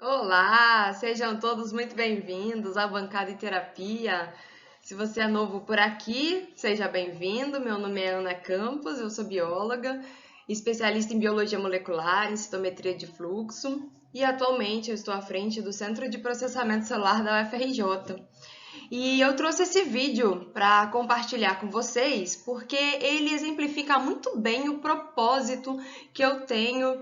Olá, sejam todos muito bem-vindos à Bancada em Terapia. Se você é novo por aqui, seja bem-vindo. Meu nome é Ana Campos, eu sou bióloga, especialista em biologia molecular, em citometria de fluxo e atualmente eu estou à frente do Centro de Processamento Celular da UFRJ. E eu trouxe esse vídeo para compartilhar com vocês, porque ele exemplifica muito bem o propósito que eu tenho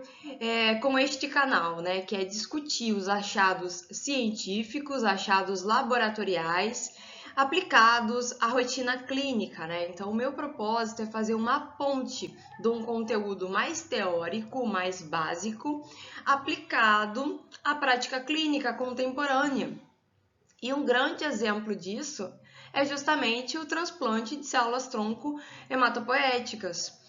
com este canal, né? Que é discutir os achados científicos, achados laboratoriais, aplicados à rotina clínica, né? Então, o meu propósito é fazer uma ponte de um conteúdo mais teórico, mais básico, aplicado à prática clínica contemporânea. E um grande exemplo disso é justamente o transplante de células-tronco hematopoéticas.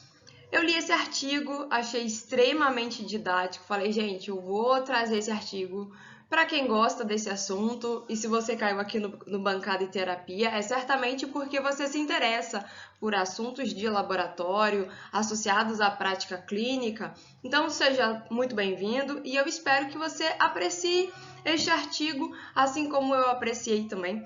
Eu li esse artigo, achei extremamente didático, falei, gente, eu vou trazer esse artigo para quem gosta desse assunto, e se você caiu aqui no Bancada e Terapia, é certamente porque você se interessa por assuntos de laboratório associados à prática clínica. Então, seja muito bem-vindo e eu espero que você aprecie este artigo, assim como eu apreciei também.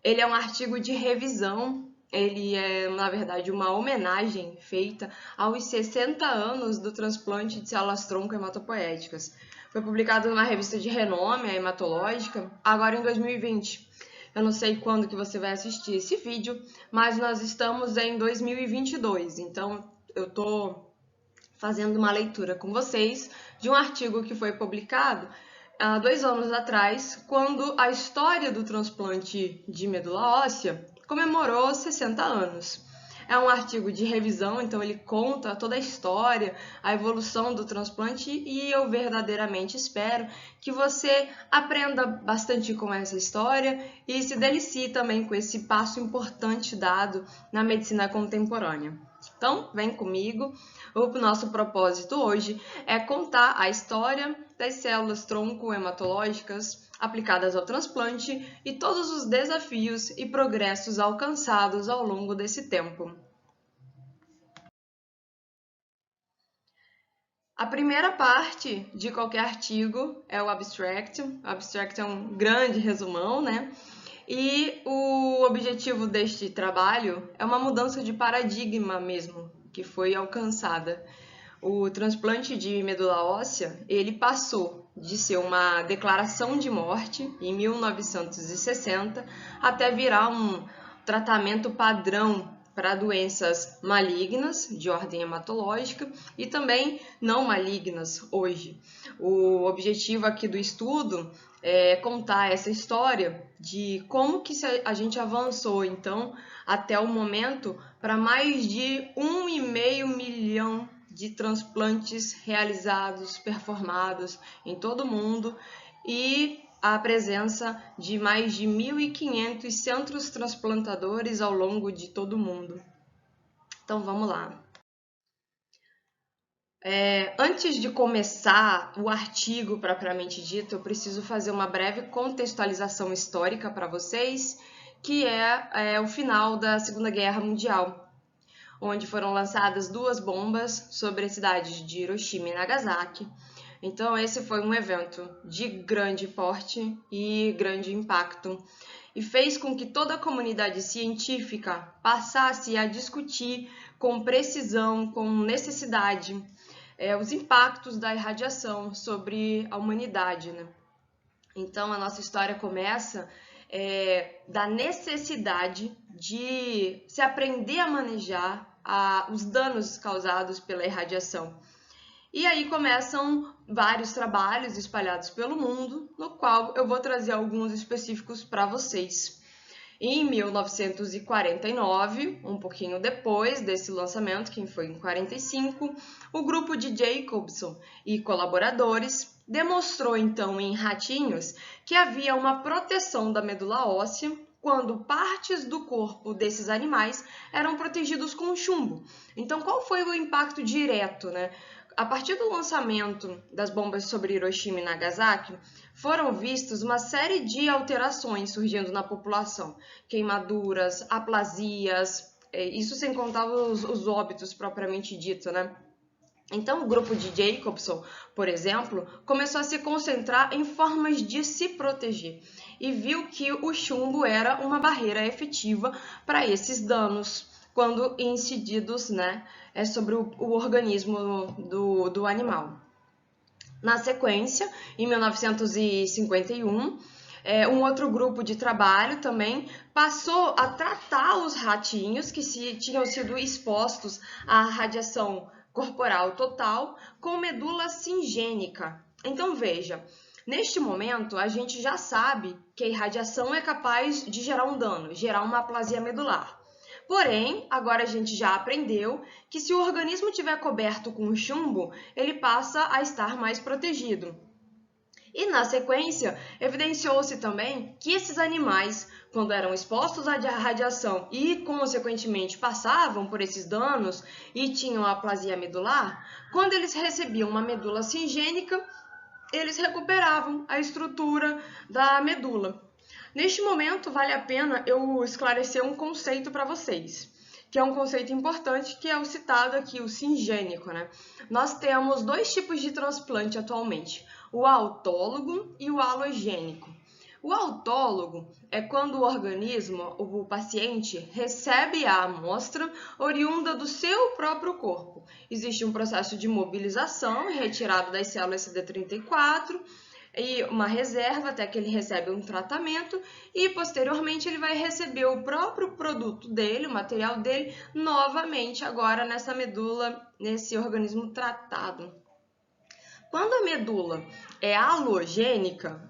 Ele é um artigo de revisão, ele é, na verdade, uma homenagem feita aos 60 anos do transplante de células-tronco hematopoéticas. Foi publicado numa revista de renome, a Hematológica, agora em 2020. Eu não sei quando que você vai assistir esse vídeo, mas nós estamos em 2022, então eu estou fazendo uma leitura com vocês de um artigo que foi publicado há 2 anos atrás, quando a história do transplante de medula óssea comemorou 60 anos. É um artigo de revisão, então ele conta toda a história, a evolução do transplante e eu verdadeiramente espero que você aprenda bastante com essa história e se delicie também com esse passo importante dado na medicina contemporânea. Então, vem comigo. O nosso propósito hoje é contar a história das células tronco hematológicas aplicadas ao transplante e todos os desafios e progressos alcançados ao longo desse tempo. A primeira parte de qualquer artigo é o abstract. O abstract é um grande resumão, né? E o objetivo deste trabalho é uma mudança de paradigma mesmo, que foi alcançada. O transplante de medula óssea, ele passou de ser uma declaração de morte em 1960 até virar um tratamento padrão para doenças malignas de ordem hematológica e também não malignas hoje. O objetivo aqui do estudo é contar essa história de como que a gente avançou então até o momento para mais de 1,5 milhão de transplantes realizados, performados em todo o mundo e a presença de mais de 1.500 centros transplantadores ao longo de todo o mundo. Então vamos lá. Antes de começar o artigo propriamente dito, eu preciso fazer uma breve contextualização histórica para vocês, que é o final da Segunda Guerra Mundial, onde foram lançadas 2 bombas sobre as cidades de Hiroshima e Nagasaki. Então, esse foi um evento de grande porte e grande impacto e fez com que toda a comunidade científica passasse a discutir com precisão, com necessidade, os impactos da irradiação sobre a humanidade, né? Então, a nossa história começa da necessidade de se aprender a manejar os danos causados pela irradiação. E aí começam vários trabalhos espalhados pelo mundo, no qual eu vou trazer alguns específicos para vocês. Em 1949, um pouquinho depois desse lançamento, que foi em 45, o grupo de Jacobson e colaboradores demonstrou então em ratinhos que havia uma proteção da medula óssea quando partes do corpo desses animais eram protegidos com chumbo. Então, qual foi o impacto direto, né? A partir do lançamento das bombas sobre Hiroshima e Nagasaki, foram vistas uma série de alterações surgindo na população. Queimaduras, aplasias, isso sem contar os óbitos propriamente dito, né? Então, o grupo de Jacobson, por exemplo, começou a se concentrar em formas de se proteger e viu que o chumbo era uma barreira efetiva para esses danos quando incididos, né, sobre o organismo do animal. Na sequência, em 1951, um outro grupo de trabalho também passou a tratar os ratinhos que tinham sido expostos à radiação corporal total com medula singênica. Então veja, neste momento a gente já sabe que a irradiação é capaz de gerar um dano, gerar uma aplasia medular. Porém, agora a gente já aprendeu que se o organismo estiver coberto com chumbo, ele passa a estar mais protegido. E na sequência, evidenciou-se também que esses animais, quando eram expostos à radiação e, consequentemente, passavam por esses danos e tinham a aplasia medular, quando eles recebiam uma medula singênica, eles recuperavam a estrutura da medula. Neste momento, vale a pena eu esclarecer um conceito para vocês, que é um conceito importante, que é o citado aqui, o singênico, né? Nós temos dois tipos de transplante atualmente, o autólogo e o alogênico. O autólogo é quando o organismo, o paciente, recebe a amostra oriunda do seu próprio corpo. Existe um processo de mobilização, retirada das células CD34, e uma reserva até que ele recebe um tratamento e posteriormente ele vai receber o próprio produto dele, o material dele, novamente agora nessa medula, nesse organismo tratado. Quando a medula é halogênica,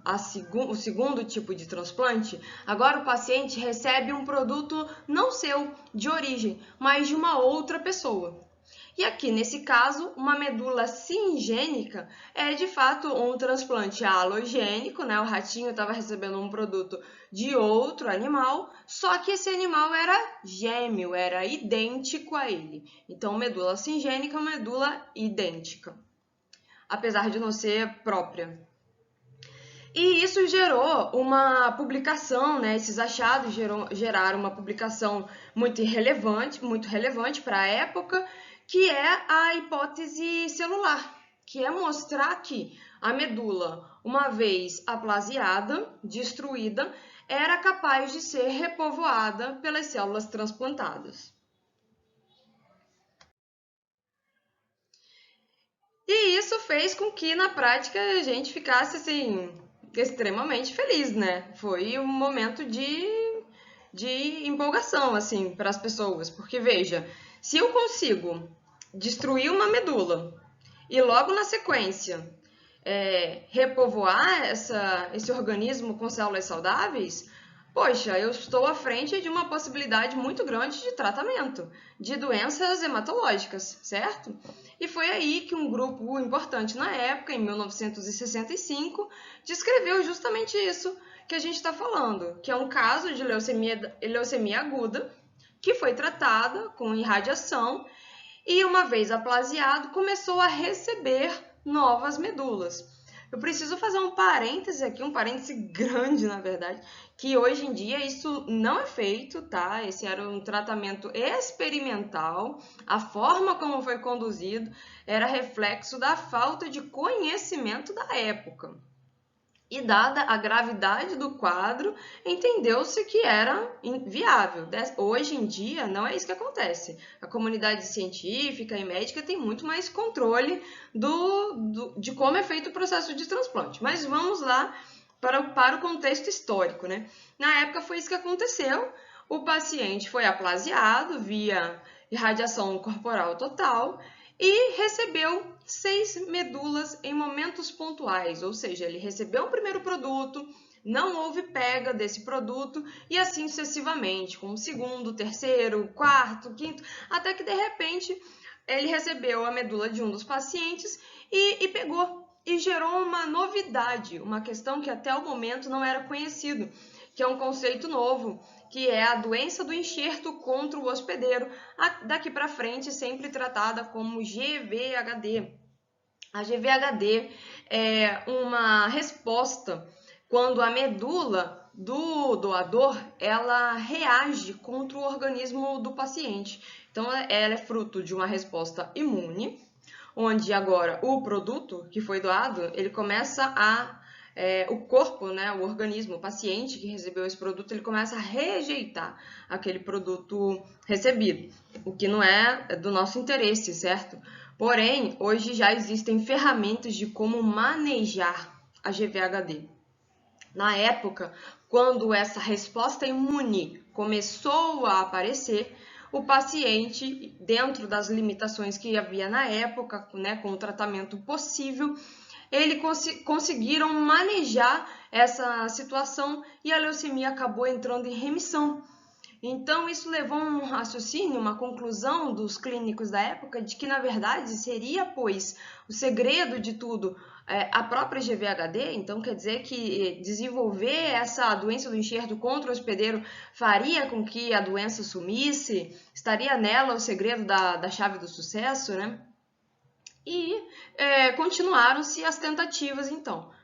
o segundo tipo de transplante, agora o paciente recebe um produto não seu, de origem, mas de uma outra pessoa. E aqui, nesse caso, uma medula singênica é, de fato, um transplante halogênico, né? O ratinho estava recebendo um produto de outro animal, só que esse animal era gêmeo, era idêntico a ele. Então, medula singênica é uma medula idêntica, apesar de não ser própria. E isso gerou uma publicação, né? Esses achados geraram uma publicação muito relevante para a época, que é a hipótese celular, que é mostrar que a medula, uma vez aplasiada, destruída, era capaz de ser repovoada pelas células transplantadas. E isso fez com que, na prática, a gente ficasse, assim, extremamente feliz, né? Foi um momento de empolgação, assim, para as pessoas. Porque, veja, se eu consigo destruir uma medula e logo na sequência repovoar esse organismo com células saudáveis, poxa, eu estou à frente de uma possibilidade muito grande de tratamento de doenças hematológicas, certo? E foi aí que um grupo importante na época, em 1965, descreveu justamente isso que a gente está falando, que é um caso de leucemia aguda, que foi tratada com irradiação e, uma vez aplasiado, começou a receber novas medulas. Eu preciso fazer um parêntese aqui, um parêntese grande, na verdade, que hoje em dia isso não é feito, tá? Esse era um tratamento experimental, a forma como foi conduzido era reflexo da falta de conhecimento da época. E dada a gravidade do quadro, entendeu-se que era viável. Hoje em dia, não é isso que acontece. A comunidade científica e médica tem muito mais controle de como é feito o processo de transplante. Mas vamos lá para o contexto histórico, né? Na época foi isso que aconteceu. O paciente foi aplasiado via irradiação corporal total e recebeu 6 medulas em momentos pontuais, ou seja, ele recebeu o primeiro produto, não houve pega desse produto e assim sucessivamente, com o segundo, terceiro, quarto, quinto, até que de repente ele recebeu a medula de um dos pacientes e pegou e gerou uma novidade, uma questão que até o momento não era conhecido, que é um conceito novo, que é a doença do enxerto contra o hospedeiro, daqui para frente sempre tratada como GVHD. A GVHD é uma resposta quando a medula do doador ela reage contra o organismo do paciente. Então, ela é fruto de uma resposta imune, onde agora o produto que foi doado, ele começa o corpo, né, o organismo, o paciente que recebeu esse produto, ele começa a rejeitar aquele produto recebido, o que não é do nosso interesse, certo? Porém, hoje já existem ferramentas de como manejar a GVHD. Na época, quando essa resposta imune começou a aparecer, o paciente, dentro das limitações que havia na época, né, com o tratamento possível, eles conseguiram manejar essa situação e a leucemia acabou entrando em remissão. Então, isso levou a um raciocínio, uma conclusão dos clínicos da época de que, na verdade, seria, pois, o segredo de tudo a própria GVHD. Então, quer dizer que desenvolver essa doença do enxerto contra o hospedeiro faria com que a doença sumisse? Estaria nela o segredo da chave do sucesso, né? E continuaram-se as tentativas, então.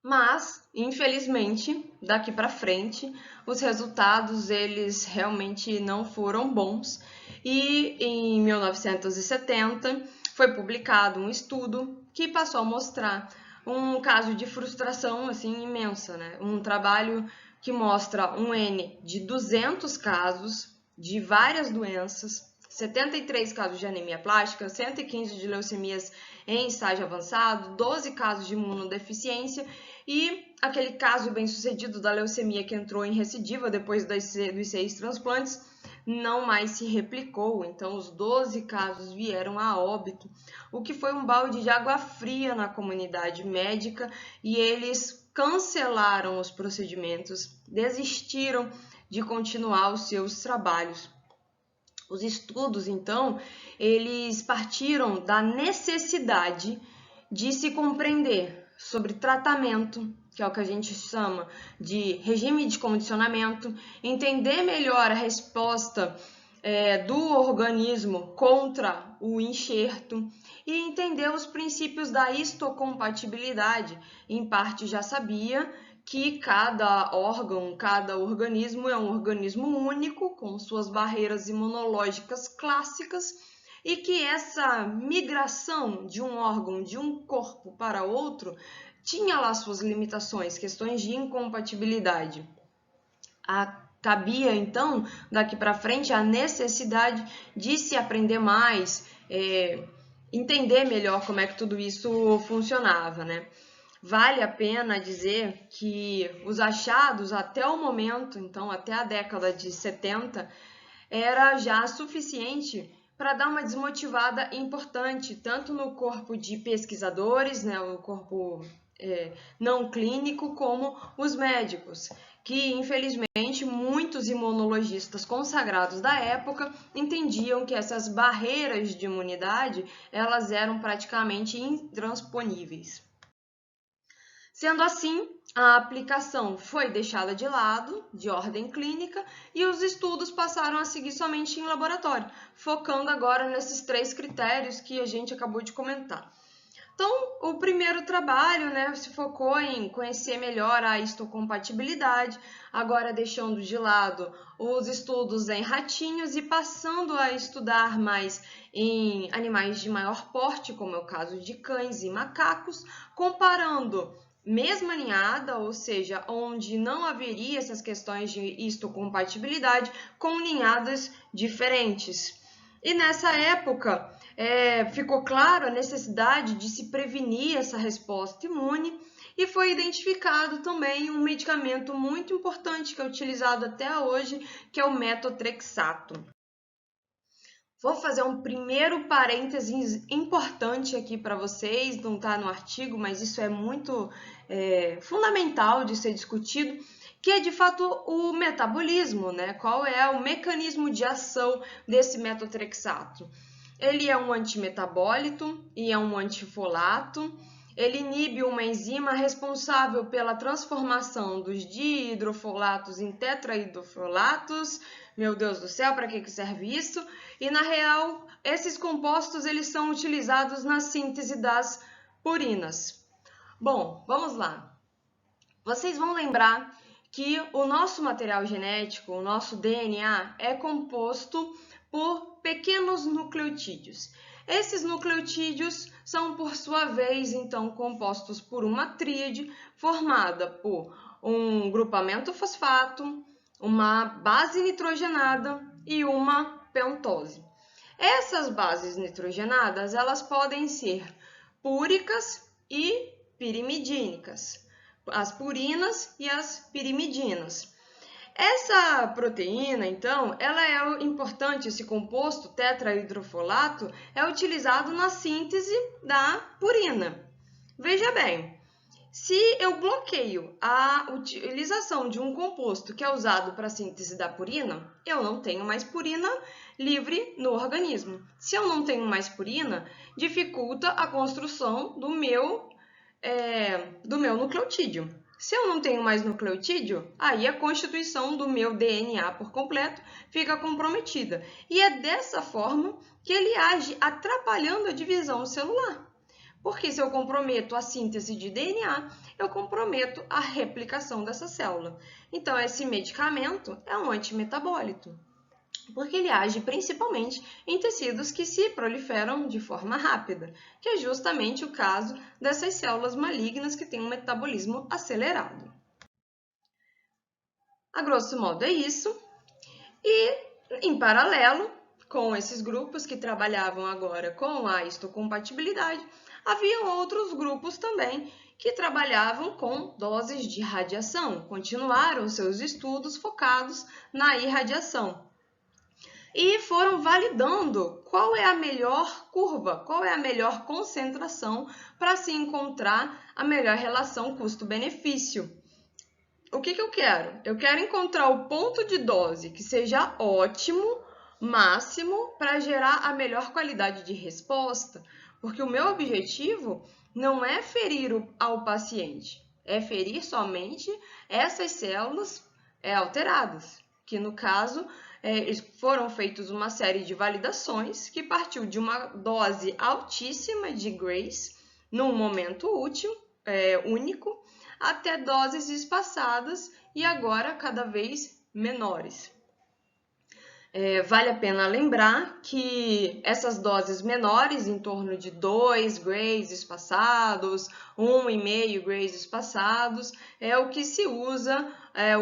Mas, infelizmente, daqui para frente, os resultados eles realmente não foram bons. E em 1970 foi publicado um estudo que passou a mostrar um caso de frustração assim imensa, né? Um trabalho que mostra um N de 200 casos de várias doenças, 73 casos de anemia plástica, 115 de leucemias em estágio avançado, 12 casos de imunodeficiência e aquele caso bem-sucedido da leucemia que entrou em recidiva depois dos 6 transplantes não mais se replicou. Então, os 12 casos vieram a óbito, o que foi um balde de água fria na comunidade médica e eles cancelaram os procedimentos, desistiram de continuar os seus trabalhos. Os estudos, então, eles partiram da necessidade de se compreender sobre tratamento, que é o que a gente chama de regime de condicionamento, entender melhor a resposta do organismo contra o enxerto e entender os princípios da histocompatibilidade. Em parte já sabia que cada órgão, cada organismo é um organismo único, com suas barreiras imunológicas clássicas, e que essa migração de um órgão, de um corpo para outro, tinha lá suas limitações, questões de incompatibilidade. Cabia, então, daqui para frente, a necessidade de se aprender mais, entender melhor como é que tudo isso funcionava, né? Vale a pena dizer que os achados até o momento, então até a década de 70, era já suficiente para dar uma desmotivada importante, tanto no corpo de pesquisadores, né, o corpo não clínico, como os médicos, que infelizmente muitos imunologistas consagrados da época entendiam que essas barreiras de imunidade elas eram praticamente intransponíveis. Sendo assim, a aplicação foi deixada de lado, de ordem clínica, e os estudos passaram a seguir somente em laboratório, focando agora nesses 3 critérios que a gente acabou de comentar. Então, o primeiro trabalho, né, se focou em conhecer melhor a histocompatibilidade, agora deixando de lado os estudos em ratinhos e passando a estudar mais em animais de maior porte, como é o caso de cães e macacos, comparando mesma ninhada, ou seja, onde não haveria essas questões de histocompatibilidade, com ninhadas diferentes. E nessa época, ficou claro a necessidade de se prevenir essa resposta imune e foi identificado também um medicamento muito importante que é utilizado até hoje, que é o metotrexato. Vou fazer um primeiro parênteses importante aqui para vocês, não está no artigo, mas isso é muito fundamental de ser discutido, que é de fato o metabolismo, né? Qual é o mecanismo de ação desse metotrexato? Ele é um antimetabólito e é um antifolato. Ele inibe uma enzima responsável pela transformação dos dihidrofolatos em tetrahidrofolatos. Meu Deus do céu, para que serve isso? E na real, esses compostos eles são utilizados na síntese das purinas. Bom, vamos lá. Vocês vão lembrar que o nosso material genético, o nosso DNA, é composto por pequenos nucleotídeos. Esses nucleotídeos são, por sua vez, então, compostos por uma tríade formada por um grupamento fosfato, uma base nitrogenada e uma pentose. Essas bases nitrogenadas, elas podem ser púricas e pirimidínicas, as purinas e as pirimidinas. Essa proteína, então, ela é importante, esse composto tetrahidrofolato é utilizado na síntese da purina. Veja bem, se eu bloqueio a utilização de um composto que é usado para a síntese da purina, eu não tenho mais purina livre no organismo. Se eu não tenho mais purina, dificulta a construção do meu nucleotídeo. Se eu não tenho mais nucleotídeo, aí a constituição do meu DNA por completo fica comprometida. E é dessa forma que ele age atrapalhando a divisão celular. Porque se eu comprometo a síntese de DNA, eu comprometo a replicação dessa célula. Então, esse medicamento é um antimetabólito, porque ele age principalmente em tecidos que se proliferam de forma rápida, que é justamente o caso dessas células malignas que têm um metabolismo acelerado. A grosso modo é isso. E, em paralelo com esses grupos que trabalhavam agora com a histocompatibilidade, haviam outros grupos também que trabalhavam com doses de radiação, continuaram seus estudos focados na irradiação. E foram validando qual é a melhor curva, qual é a melhor concentração para se encontrar a melhor relação custo-benefício. O que eu quero? Eu quero encontrar o ponto de dose que seja ótimo, máximo, para gerar a melhor qualidade de resposta, porque o meu objetivo não é ferir ao paciente, é ferir somente essas células alteradas, que no caso foram feitas uma série de validações que partiu de uma dose altíssima de Grace num momento único, até doses espaçadas e agora cada vez menores. Vale a pena lembrar que essas doses menores, em torno de 2 Grays espaçados, 1,5 Grays espaçados, é o que se usa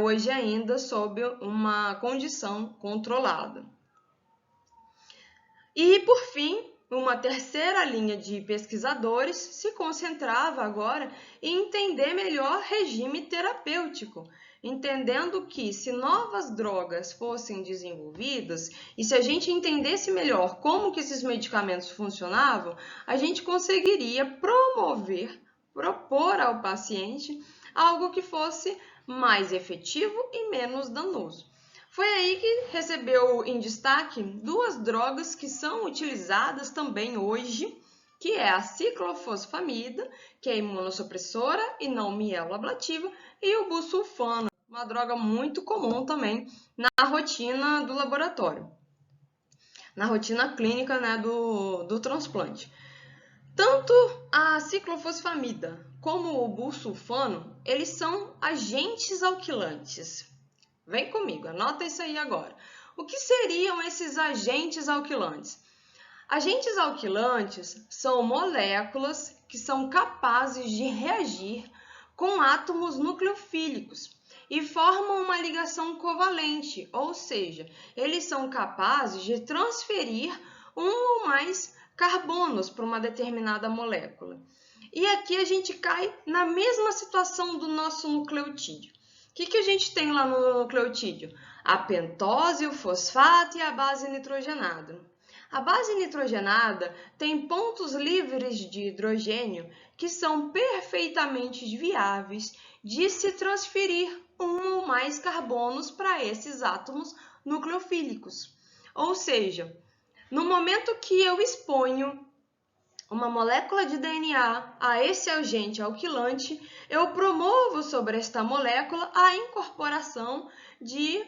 hoje ainda sob uma condição controlada. E, por fim, uma terceira linha de pesquisadores se concentrava agora em entender melhor regime terapêutico, entendendo que se novas drogas fossem desenvolvidas e se a gente entendesse melhor como que esses medicamentos funcionavam, a gente conseguiria propor ao paciente algo que fosse mais efetivo e menos danoso. Foi aí que recebeu em destaque duas drogas que são utilizadas também hoje, que é a ciclofosfamida, que é imunossupressora e não mieloablativa, e o busulfano, uma droga muito comum também na rotina do laboratório, na rotina clínica, né, do transplante. Tanto a ciclofosfamida como o busulfano, eles são agentes alquilantes. Vem comigo, anota isso aí agora. O que seriam esses agentes alquilantes? Agentes alquilantes são moléculas que são capazes de reagir com átomos nucleofílicos e formam uma ligação covalente, ou seja, eles são capazes de transferir um ou mais carbonos para uma determinada molécula. E aqui a gente cai na mesma situação do nosso nucleotídeo. O que a gente tem lá no nucleotídeo? A pentose, o fosfato e a base nitrogenada. A base nitrogenada tem pontos livres de hidrogênio que são perfeitamente viáveis de se transferir um ou mais carbonos para esses átomos nucleofílicos. Ou seja, no momento que eu exponho uma molécula de DNA a esse agente alquilante, eu promovo sobre esta molécula a incorporação de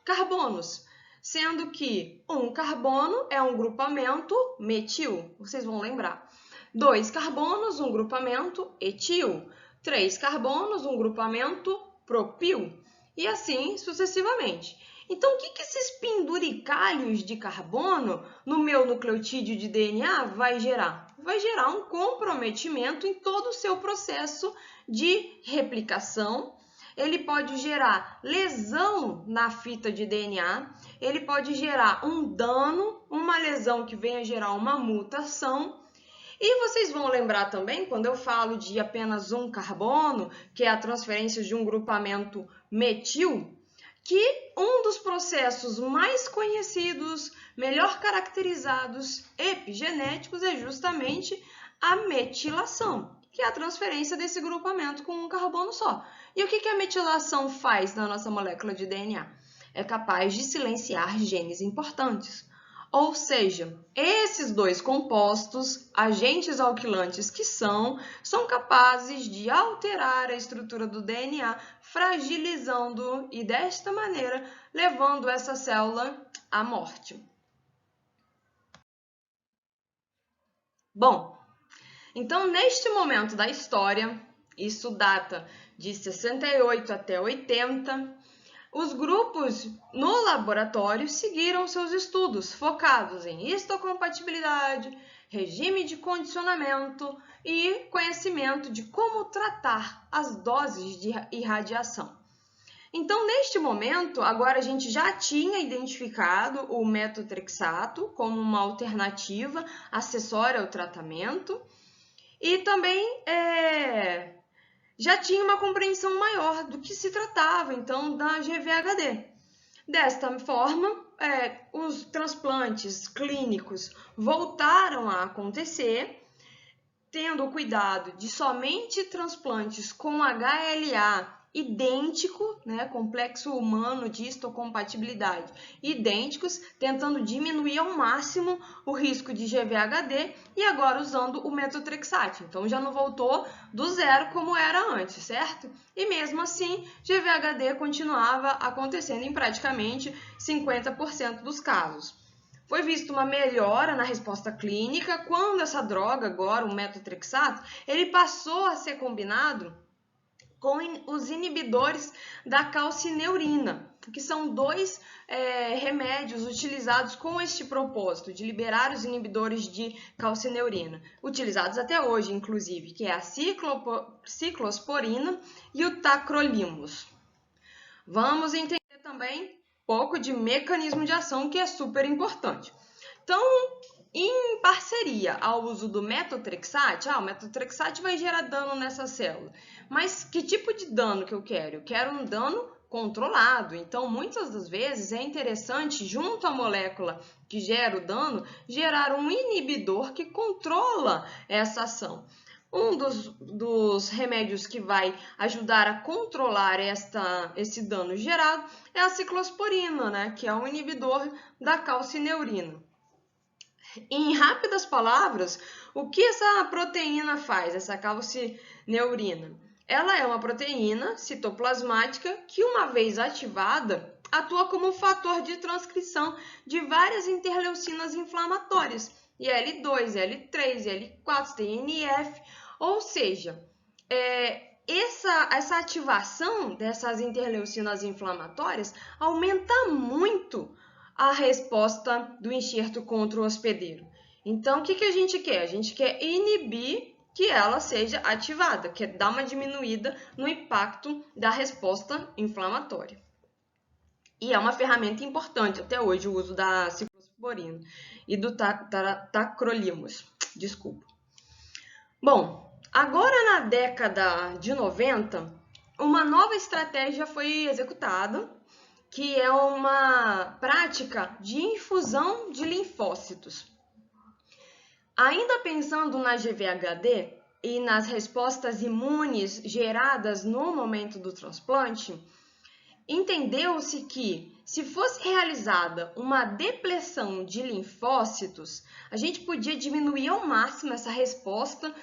carbonos, sendo que um carbono é um grupamento metil, vocês vão lembrar. 2 carbonos, um grupamento etil. 3 carbonos, um grupamento propil. E assim sucessivamente. Então, o que esses penduricalhos de carbono no meu nucleotídeo de DNA vai gerar? Vai gerar um comprometimento em todo o seu processo de replicação. Ele pode gerar lesão na fita de DNA, ele pode gerar um dano, uma lesão que venha gerar uma mutação. E vocês vão lembrar também, quando eu falo de apenas um carbono, que é a transferência de um grupamento metil, que um dos processos mais conhecidos, melhor caracterizados, epigenéticos, é justamente a metilação, que é a transferência desse grupamento com um carbono só. E o que a metilação faz na nossa molécula de DNA? É capaz de silenciar genes importantes. Ou seja, esses dois compostos, agentes alquilantes que são capazes de alterar a estrutura do DNA, fragilizando e, desta maneira, levando essa célula à morte. Bom, então, neste momento da história, isso data de 68 até 80, os grupos no laboratório seguiram seus estudos focados em histocompatibilidade, regime de condicionamento e conhecimento de como tratar as doses de irradiação. Então, neste momento, agora a gente já tinha identificado o metotrexato como uma alternativa acessória ao tratamento e também já tinha uma compreensão maior do que se tratava, então, da GVHD. Desta forma, os transplantes clínicos voltaram a acontecer, tendo o cuidado de somente transplantes com HLA idêntico, complexo humano de histocompatibilidade idênticos, tentando diminuir ao máximo o risco de GVHD e agora usando o metotrexate. Então, já não voltou do zero como era antes, certo? E mesmo assim, GVHD continuava acontecendo em praticamente 50% dos casos. Foi vista uma melhora na resposta clínica quando essa droga, agora o metotrexato, ele passou a ser combinado com os inibidores da calcineurina, que são dois remédios utilizados com este propósito, de liberar os inibidores de calcineurina, utilizados até hoje, inclusive, que é a ciclosporina e o tacrolimus. Vamos entender também um pouco de mecanismo de ação, que é super importante. Então, em parceria ao uso do metotrexate, o metotrexate vai gerar dano nessa célula. Mas que tipo de dano que eu quero? Eu quero um dano controlado. Então, muitas das vezes é interessante, junto à molécula que gera o dano, gerar um inibidor que controla essa ação. Um dos remédios que vai ajudar a controlar esse dano gerado é a ciclosporina, que é um inibidor da calcineurina. Em rápidas palavras, o que essa proteína faz, essa calcineurina? Ela é uma proteína citoplasmática que, uma vez ativada, atua como fator de transcrição de várias interleucinas inflamatórias, IL-2, IL-3, IL-4, TNF, ou seja, essa ativação dessas interleucinas inflamatórias aumenta muito a resposta do enxerto contra o hospedeiro. Então, o que a gente quer? A gente quer inibir que ela seja ativada, quer dar uma diminuída no impacto da resposta inflamatória. E é uma ferramenta importante até hoje o uso da ciclosporina e do tacrolimus. Desculpa. Bom, agora na década de 90, uma nova estratégia foi executada, que é uma prática de infusão de linfócitos. Ainda pensando na GVHD e nas respostas imunes geradas no momento do transplante, entendeu-se que, se fosse realizada uma depleção de linfócitos, a gente podia diminuir ao máximo essa resposta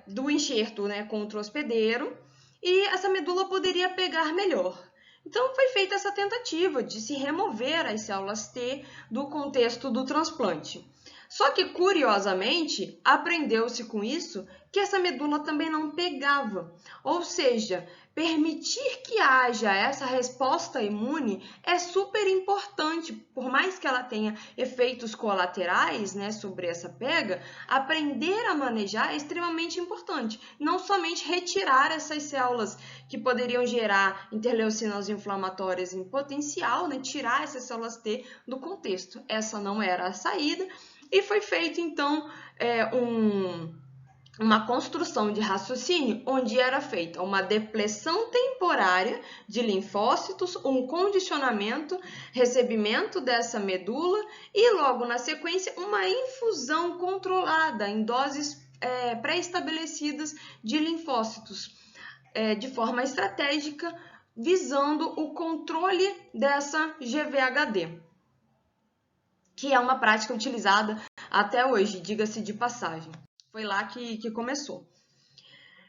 do enxerto contra o hospedeiro e essa medula poderia pegar melhor. Então, foi feita essa tentativa de se remover as células T do contexto do transplante. Só que, curiosamente, aprendeu-se com isso que essa medula também não pegava. Ou seja, permitir que haja essa resposta imune é super importante, por mais que ela tenha efeitos colaterais, né, sobre essa pega, aprender a manejar é extremamente importante. Não somente retirar essas células que poderiam gerar interleucinas inflamatórias em potencial, né, tirar essas células T do contexto. Essa não era a saída e foi feito então uma construção de raciocínio onde era feita uma depressão temporária de linfócitos, um condicionamento, recebimento dessa medula e logo na sequência uma infusão controlada em doses pré-estabelecidas de linfócitos de forma estratégica, visando o controle dessa GVHD, que é uma prática utilizada até hoje, diga-se de passagem. Foi lá que começou.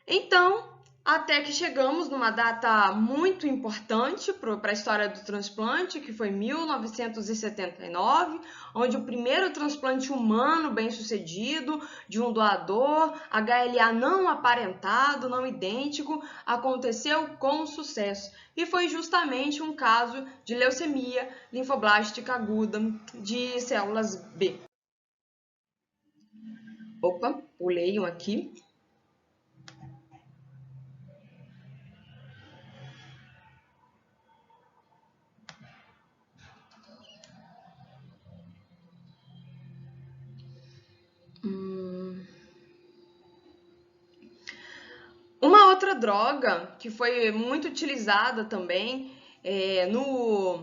Então, até que chegamos numa data muito importante para a história do transplante, que foi 1979, onde o primeiro transplante humano bem-sucedido de um doador HLA não aparentado, não idêntico, aconteceu com sucesso. E foi justamente um caso de leucemia linfoblástica aguda de células B. Opa, pulei um aqui. Uma outra droga que foi muito utilizada também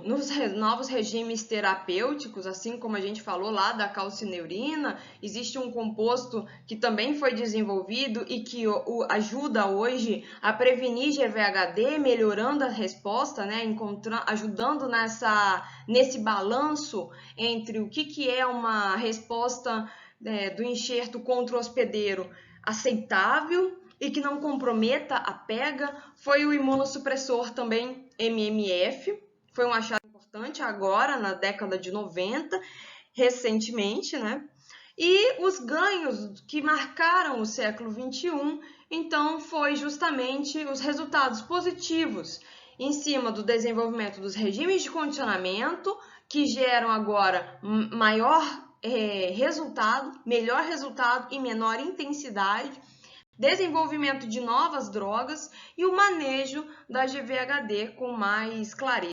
nos novos regimes terapêuticos, assim como a gente falou lá da calcineurina, existe um composto que também foi desenvolvido e que ajuda hoje a prevenir GVHD, melhorando a resposta, né, ajudando nesse balanço entre o que é uma resposta do enxerto contra o hospedeiro aceitável e que não comprometa a pega. Foi o imunossupressor também MMF, foi um achado importante agora na década de 90, recentemente, né? E os ganhos que marcaram o século 21, então, foi justamente os resultados positivos em cima do desenvolvimento dos regimes de condicionamento, que geram agora maior resultado, melhor resultado e menor intensidade, desenvolvimento de novas drogas e o manejo da GVHD com mais clareza.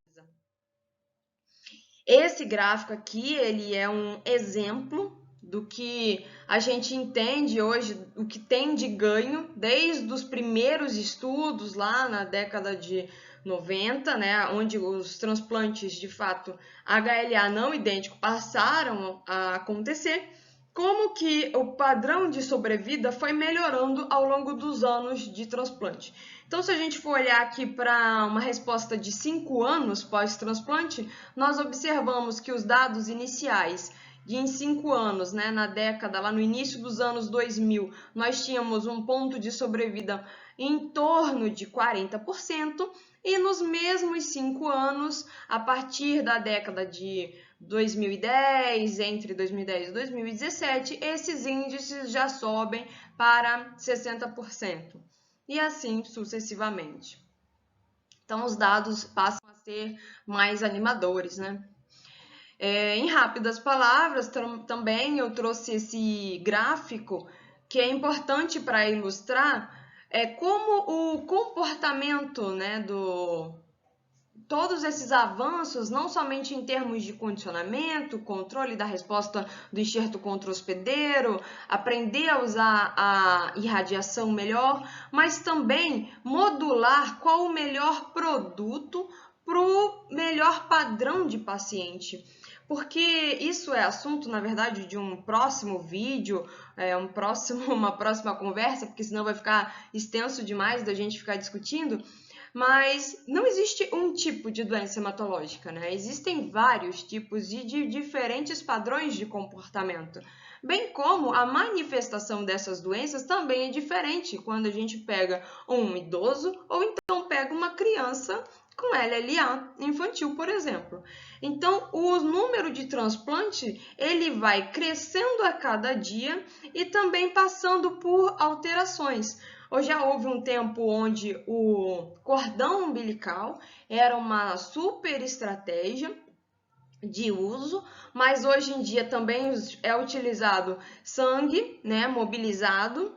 Esse gráfico aqui, ele é um exemplo do que a gente entende hoje, o que tem de ganho desde os primeiros estudos lá na década de 90, né, onde os transplantes de fato HLA não idêntico passaram a acontecer, como que o padrão de sobrevida foi melhorando ao longo dos anos de transplante. Então, se a gente for olhar aqui para uma resposta de 5 anos pós-transplante, nós observamos que os dados iniciais em 5 anos, né, na década, lá no início dos anos 2000, nós tínhamos um ponto de sobrevida em torno de 40%, e nos mesmos 5 anos, a partir da década de 2010, entre 2010 e 2017, esses índices já sobem para 60%, e assim sucessivamente. Então, os dados passam a ser mais animadores, né? Em rápidas palavras, também eu trouxe esse gráfico que é importante para ilustrar como o comportamento, né, todos esses avanços, não somente em termos de condicionamento, controle da resposta do enxerto contra o hospedeiro, aprender a usar a irradiação melhor, mas também modular qual o melhor produto para o melhor padrão de paciente. Porque isso é assunto, na verdade, de um próximo vídeo, uma próxima conversa, porque senão vai ficar extenso demais da gente ficar discutindo. Mas não existe um tipo de doença hematológica, né? Existem vários tipos e de diferentes padrões de comportamento. Bem como a manifestação dessas doenças também é diferente quando a gente pega um idoso ou então pega uma criança com LLA infantil, por exemplo. Então, o número de transplante ele vai crescendo a cada dia e também passando por alterações. Hoje já houve um tempo onde o cordão umbilical era uma super estratégia de uso, mas hoje em dia também é utilizado sangue, né, mobilizado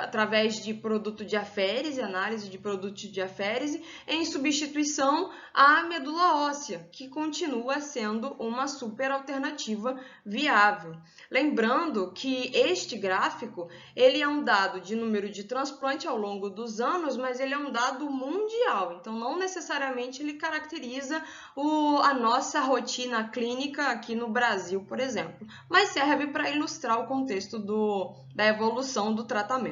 através de produto de aférese, análise de produto de aférese, em substituição à medula óssea, que continua sendo uma super alternativa viável. Lembrando que este gráfico ele é um dado de número de transplante ao longo dos anos, mas ele é um dado mundial, então não necessariamente ele caracteriza a nossa rotina clínica aqui no Brasil, por exemplo, mas serve para ilustrar o contexto da evolução do tratamento.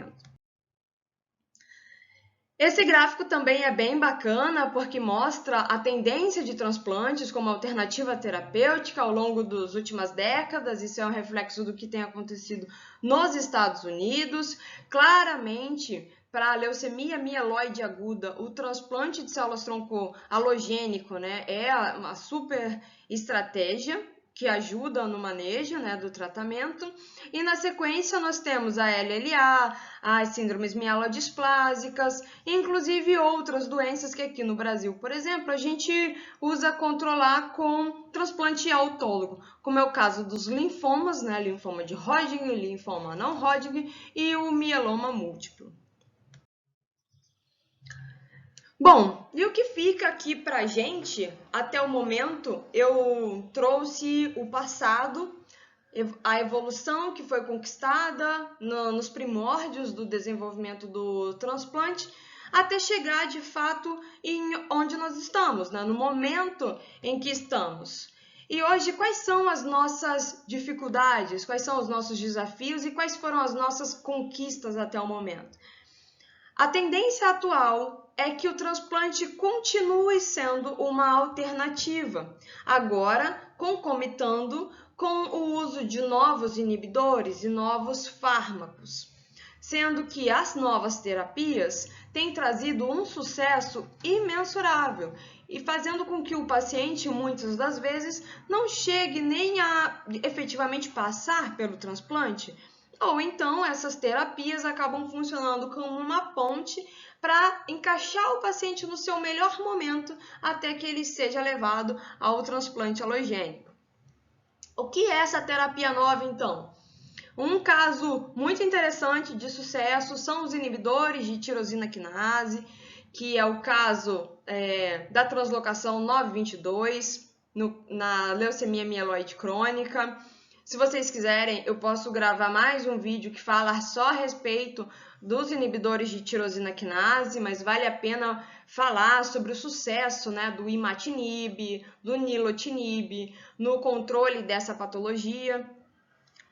Esse gráfico também é bem bacana porque mostra a tendência de transplantes como alternativa terapêutica ao longo das últimas décadas. Isso é um reflexo do que tem acontecido nos Estados Unidos. Claramente, para a leucemia mieloide aguda, o transplante de células-tronco halogênico, né, é uma super estratégia que ajuda no manejo, né, do tratamento. E na sequência nós temos a LLA, as síndromes mielodisplásicas, inclusive outras doenças que aqui no Brasil, por exemplo, a gente usa controlar com transplante autólogo, como é o caso dos linfomas, né, linfoma de Hodgkin, linfoma não Hodgkin e o mieloma múltiplo. Bom, e o que fica aqui pra gente, até o momento, eu trouxe o passado, a evolução que foi conquistada nos primórdios do desenvolvimento do transplante, até chegar de fato em onde nós estamos, né? No momento em que estamos. E hoje, quais são as nossas dificuldades, quais são os nossos desafios e quais foram as nossas conquistas até o momento? A tendência atual é que o transplante continue sendo uma alternativa, agora concomitando com o uso de novos inibidores e novos fármacos, sendo que as novas terapias têm trazido um sucesso imensurável e fazendo com que o paciente, muitas das vezes, não chegue nem a efetivamente passar pelo transplante, ou então essas terapias acabam funcionando como uma ponte para encaixar o paciente no seu melhor momento até que ele seja levado ao transplante halogênico. O que é essa terapia nova, então? Um caso muito interessante de sucesso são os inibidores de tirosina quinase, que é o caso da translocação 922 na leucemia mieloide crônica. Se vocês quiserem, eu posso gravar mais um vídeo que fala só a respeito dos inibidores de tirosina quinase, mas vale a pena falar sobre o sucesso, né, do imatinib, do nilotinib, no controle dessa patologia.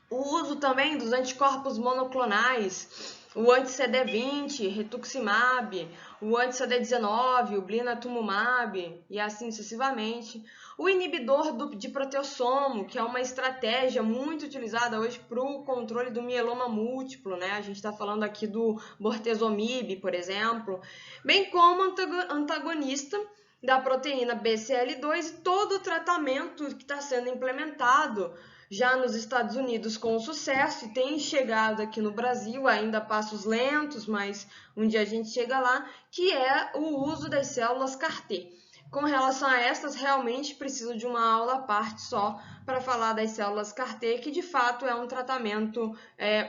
O uso também dos anticorpos monoclonais, o anti-CD20, rituximab, o anti-CD19, o blinatumomab e assim sucessivamente. O inibidor de proteassomo, que é uma estratégia muito utilizada hoje para o controle do mieloma múltiplo, né? A gente está falando aqui do bortezomib, por exemplo, bem como antagonista da proteína BCL2 e todo o tratamento que está sendo implementado já nos Estados Unidos com sucesso e tem chegado aqui no Brasil, ainda a passos lentos, mas um dia a gente chega lá, que é o uso das células CAR-T. Com relação a essas, realmente preciso de uma aula à parte só para falar das células CAR-T, que de fato é um tratamento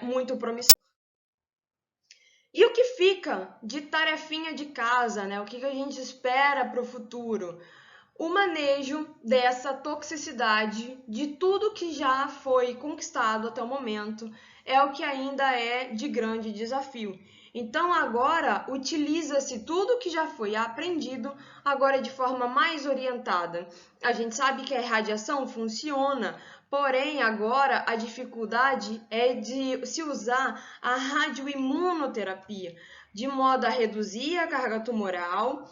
muito promissor. E o que fica de tarefinha de casa, né? O que a gente espera para o futuro? O manejo dessa toxicidade de tudo que já foi conquistado até o momento é o que ainda é de grande desafio. Então agora utiliza-se tudo que já foi aprendido agora de forma mais orientada. A gente sabe que a irradiação funciona, porém agora a dificuldade é de se usar a radioimunoterapia de modo a reduzir a carga tumoral,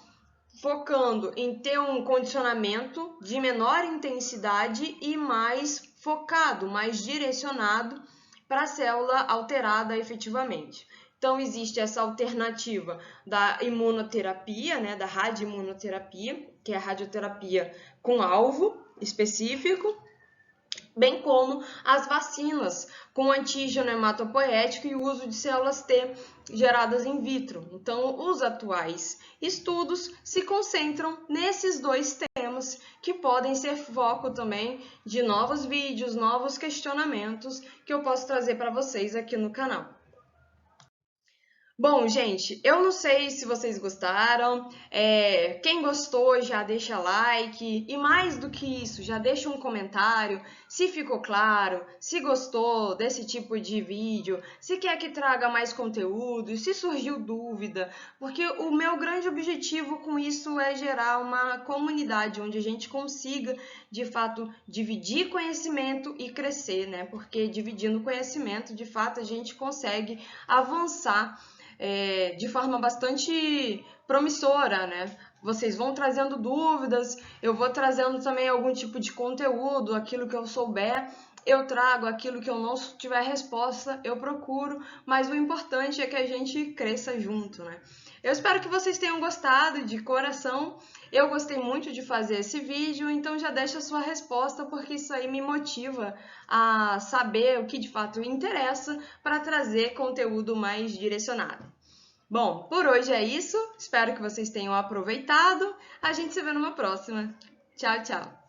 focando em ter um condicionamento de menor intensidade e mais focado, mais direcionado para a célula alterada efetivamente. Então, existe essa alternativa da imunoterapia, né, da radioimunoterapia, que é a radioterapia com alvo específico, bem como as vacinas com antígeno hematopoético e o uso de células T geradas in vitro. Então, os atuais estudos se concentram nesses dois temas, que podem ser foco também de novos vídeos, novos questionamentos que eu posso trazer para vocês aqui no canal. Bom, gente, eu não sei se vocês gostaram. Quem gostou já deixa like e mais do que isso, já deixa um comentário se ficou claro, se gostou desse tipo de vídeo, se quer que traga mais conteúdo, se surgiu dúvida, porque o meu grande objetivo com isso é gerar uma comunidade onde a gente consiga, de fato, dividir conhecimento e crescer, né? Porque dividindo conhecimento, de fato, a gente consegue avançar de forma bastante promissora, né? Vocês vão trazendo dúvidas, eu vou trazendo também algum tipo de conteúdo, aquilo que eu souber, eu trago, aquilo que eu não tiver resposta, eu procuro, mas o importante é que a gente cresça junto, né? Eu espero que vocês tenham gostado de coração. Eu gostei muito de fazer esse vídeo, então já deixa a sua resposta, porque isso aí me motiva a saber o que de fato me interessa para trazer conteúdo mais direcionado. Bom, por hoje é isso. Espero que vocês tenham aproveitado. A gente se vê numa próxima. Tchau, tchau!